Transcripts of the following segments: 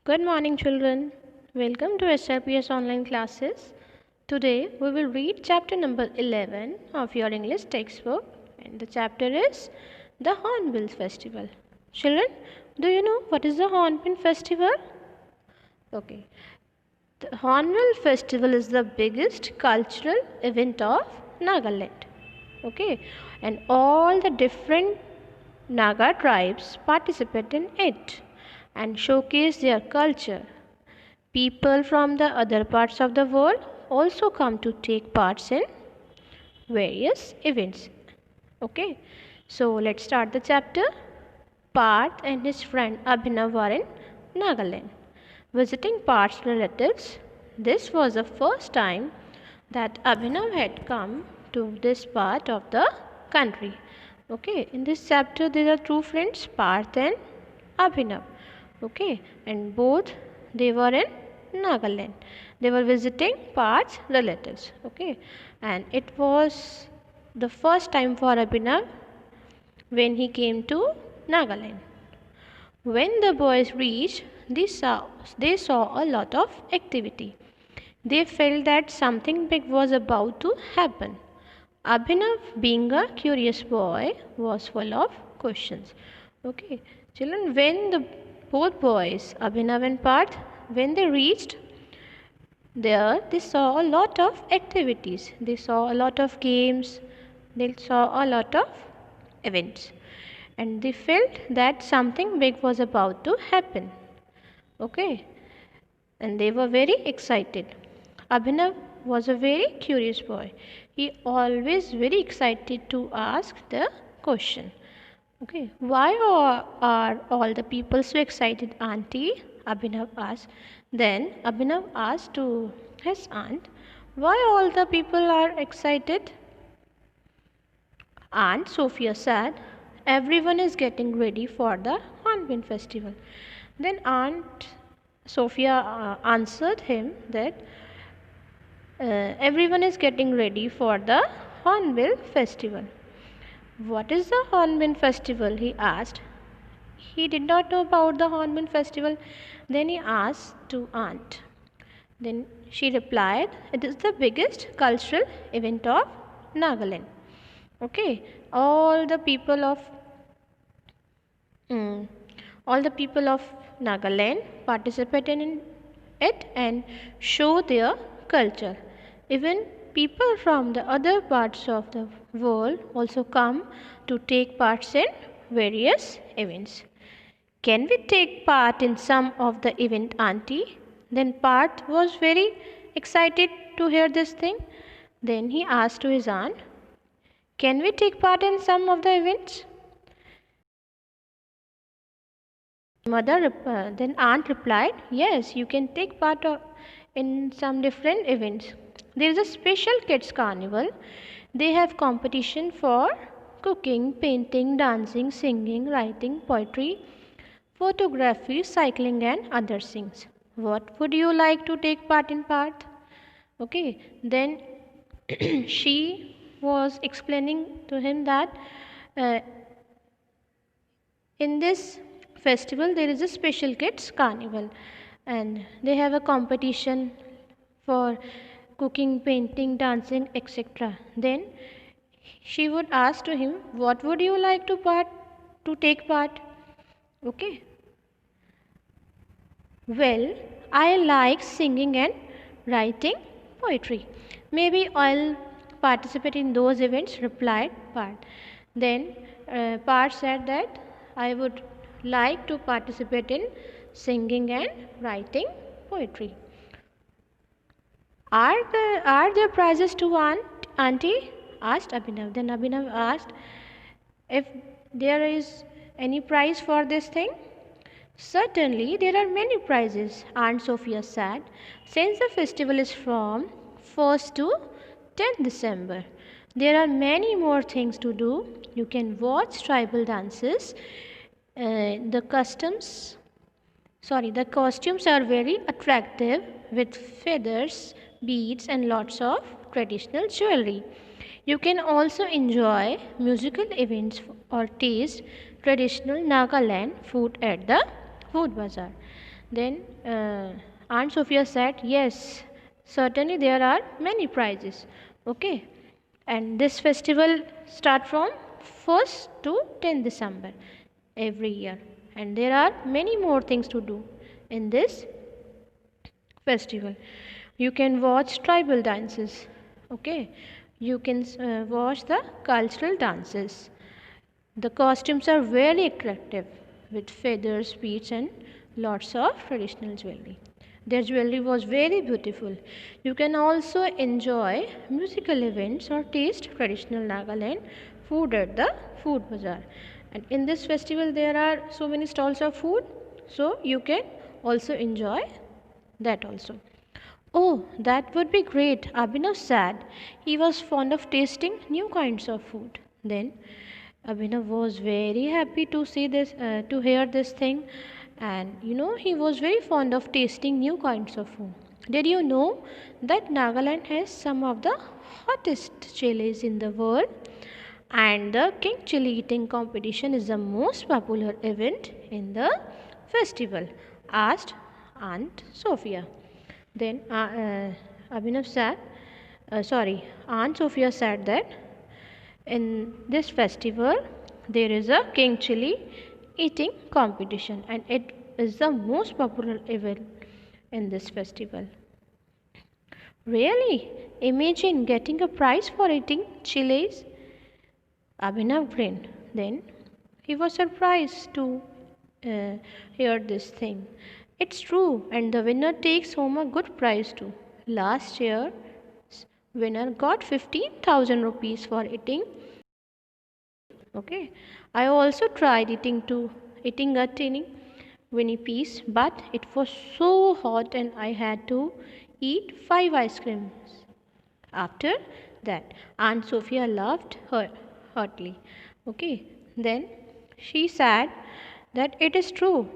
Good morning, children. Welcome to SRPS online classes. Today we will read chapter number 11 of your English textbook, and the chapter is the Hornbill Festival. Children, do you know what is the Hornbill Festival? Okay. The Hornbill Festival is the biggest cultural event of Nagaland. Okay. And all the different Naga tribes participate in it and showcase their culture. People from the other parts of the world also come to take parts in various events. Okay, so let's start the chapter. Parth and his friend Abhinav were in Nagaland visiting Parth's relatives. This was the first time that Abhinav had come to this part of the country. Okay, in this chapter there are two friends, Parth and Abhinav. Okay, and both they were in Nagaland. They were visiting Parth's relatives. Okay, and it was the first time for Abhinav when he came to Nagaland. When the boys reached, they saw a lot of activity. They felt that something big was about to happen. Abhinav, being a curious boy, was full of questions. Okay, children, when the both boys, Abhinav and Parth, when they reached there, they saw a lot of activities. They saw a lot of games. They saw a lot of events. And they felt that something big was about to happen. Okay, and they were very excited. Abhinav was a very curious boy. He always very excited to ask the question. Okay, why are all the people so excited, Auntie? Abhinav asked. Then Abhinav asked to his aunt, why all the people are excited? Aunt Sophia said, everyone is getting ready for the Hornbill festival. Then Aunt Sophia answered him that everyone is getting ready for the Hornbill festival. What is the Hornbill festival? He asked. He did not know about the Hornbill festival. Then he asked to Aunt. Then she replied, it is the biggest cultural event of Nagaland. Okay, all the people of mm, all the people of Nagaland participate in it and show their culture. Even people from the other parts of the world also come to take parts in various events. Can we take part in some of the event, Auntie? Then Parth was very excited to hear this thing. Then he asked to his aunt, can we take part in some of the events? Then aunt replied, yes, you can take part in some different events. There is a special kids carnival. They have competition for cooking, painting, dancing, singing, writing, poetry, photography, cycling and other things. What would you like to take part in part? Okay, then she was explaining to him that uh, in this festival there is a special kids carnival and they have a competition for cooking, painting, dancing, etc. Then she would ask to him, what would you like to take part? Okay, well, I like singing and writing poetry. Maybe I'll participate in those events, replied Parth. Then Parth said that I would like to participate in singing and writing poetry. Are there prizes to auntie? Asked Abhinav. Then Abhinav asked if there is any prize for this thing. Certainly, there are many prizes, Aunt Sophia said, since the festival is from 1st to 10th December. There are many more things to do. You can watch tribal dances. The costumes are very attractive with feathers, beads, and lots of traditional jewelry. You can also enjoy musical events or taste traditional Nagaland food at the food bazaar. Then Aunt Sophia said, yes, certainly there are many prizes. Okay, and this festival start from 1st to 10th December every year, and there are many more things to do in this festival. You can watch tribal dances. Okay, you can watch the cultural dances. The costumes are very attractive with feathers, beads, and lots of traditional jewelry. Their jewelry was very beautiful. You can also enjoy musical events or taste traditional Nagaland food at the food bazaar. And in this festival, there are so many stalls of food, so you can also enjoy that also. Oh, that would be great. Abhinav said he was fond of tasting new kinds of food. Then Abhinav was very happy to see this, to hear this thing, and he was very fond of tasting new kinds of food. Did you know that Nagaland has some of the hottest chilies in the world? And the King Chili eating competition is the most popular event in the festival, asked Aunt Sophia. Then Abhinav said, Aunt Sophia said that in this festival there is a King Chili eating competition, and it is the most popular event in this festival. Really? Imagine getting a prize for eating chilies. Abhinav grinned. Then he was surprised to hear this thing. It's true, and the winner takes home a good prize too. Last year, winner got 15,000 rupees for eating. Okay, I also tried eating a tiny Winnie piece, but it was so hot and I had to eat 5 ice creams. After that, Aunt Sophia laughed heartily. Okay, then she said that it is true.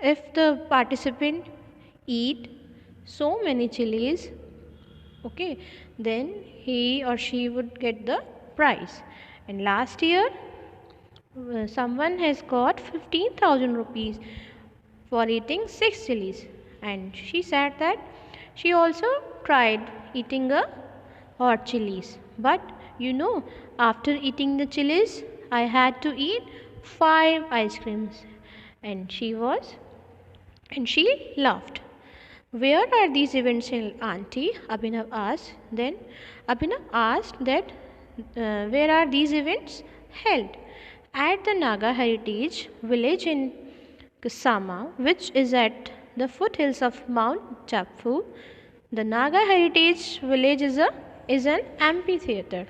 If the participant eat so many chilies, okay, then he or she would get the prize. And last year, someone has got 15,000 rupees for eating 6 chilies, and she said that she also tried eating a hot chilies, but after eating the chilies I had to eat 5 ice creams, and she laughed. Where are these events held, Auntie? Abhinav asked. Then Abhinav asked that where are these events held? At the Naga Heritage Village in Kasama, which is at the foothills of Mount Japfu. The Naga Heritage Village is an amphitheater,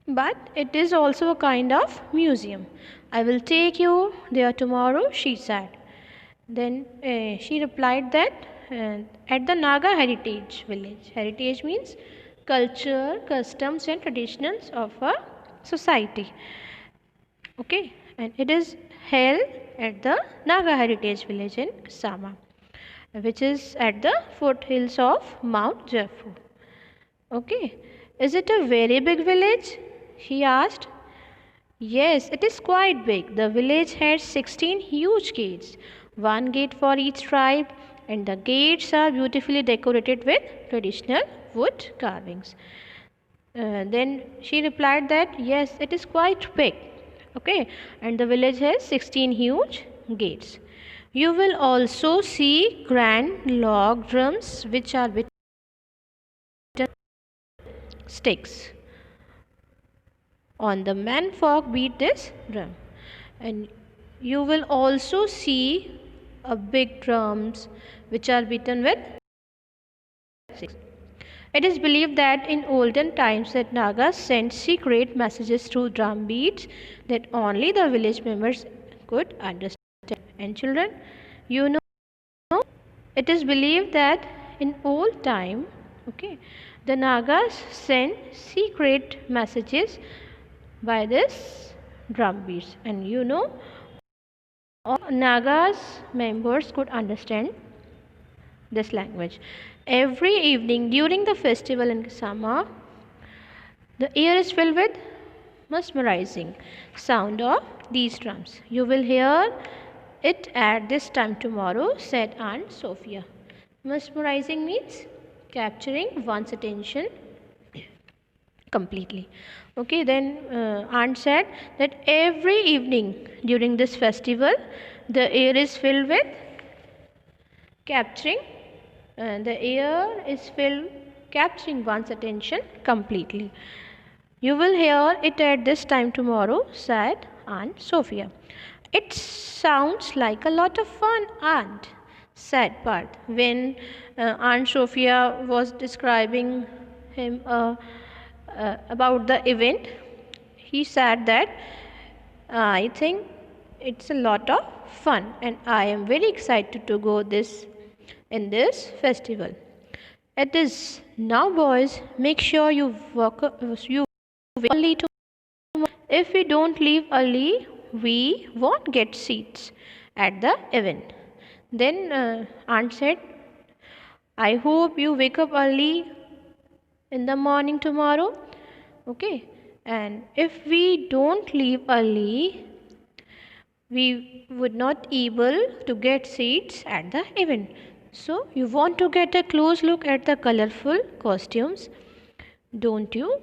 but it is also a kind of museum. I will take you there tomorrow, she said. Then she replied that at the Naga Heritage Village. Heritage means culture, customs, and traditions of a society. Okay, and it is held at the Naga Heritage Village in Kasama, which is at the foothills of Mount Japfu. Okay, is it a very big village? He asked. Yes, it is quite big. The village has 16 huge gates, one gate for each tribe, and the gates are beautifully decorated with traditional wood carvings. Then she replied that yes, it is quite big. Okay, and the village has 16 huge gates. You will also see grand log drums which are with sticks. On the men folk beat this drum, and you will also see a big drums which are beaten with sticks. It is believed that in olden times that Nagas sent secret messages through drum beats that only the village members could understand. And children, it is believed that in old time, okay, the Nagas sent secret messages by this drum beats, and all Nagas members could understand this language. Every evening during the festival in Kasama, the air is filled with mesmerizing sound of these drums. You will hear it at this time tomorrow, said Aunt Sophia. Mesmerizing means capturing one's attention completely. Okay, then Aunt said that every evening during this festival, the air is filled with capturing, the air is filled capturing one's attention completely. You will hear it at this time tomorrow, said Aunt Sophia. It sounds like a lot of fun, Aunt, said Parth. When Aunt Sophia was describing him about the event, he said that I think it's a lot of fun and I am very excited to go in this festival. It is now, boys, make sure you wake early tomorrow. If we don't leave early, we won't get seats at the event. Then Aunt said, I hope you wake up early in the morning tomorrow. Okay, and if we don't leave early, we would not able to get seats at the event. So you want to get a close look at the colorful costumes, don't you?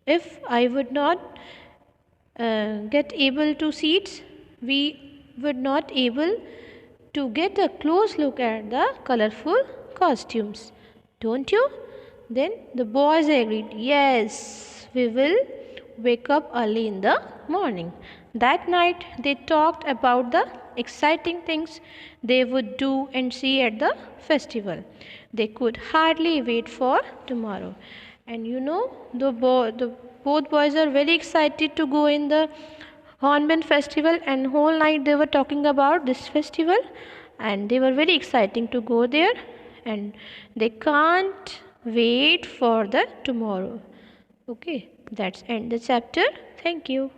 If I would not get able to seats, we would not able to get a close look at the colorful costumes, don't you? Then the boys agreed, yes, we will wake up early in the morning. That night they talked about the exciting things they would do and see at the festival. They could hardly wait for tomorrow. And you know, both boys are very excited to go in the Hornbill festival, and whole night they were talking about this festival, and they were very exciting to go there, and they can't wait for the tomorrow. Okay, that's end the chapter. Thank you.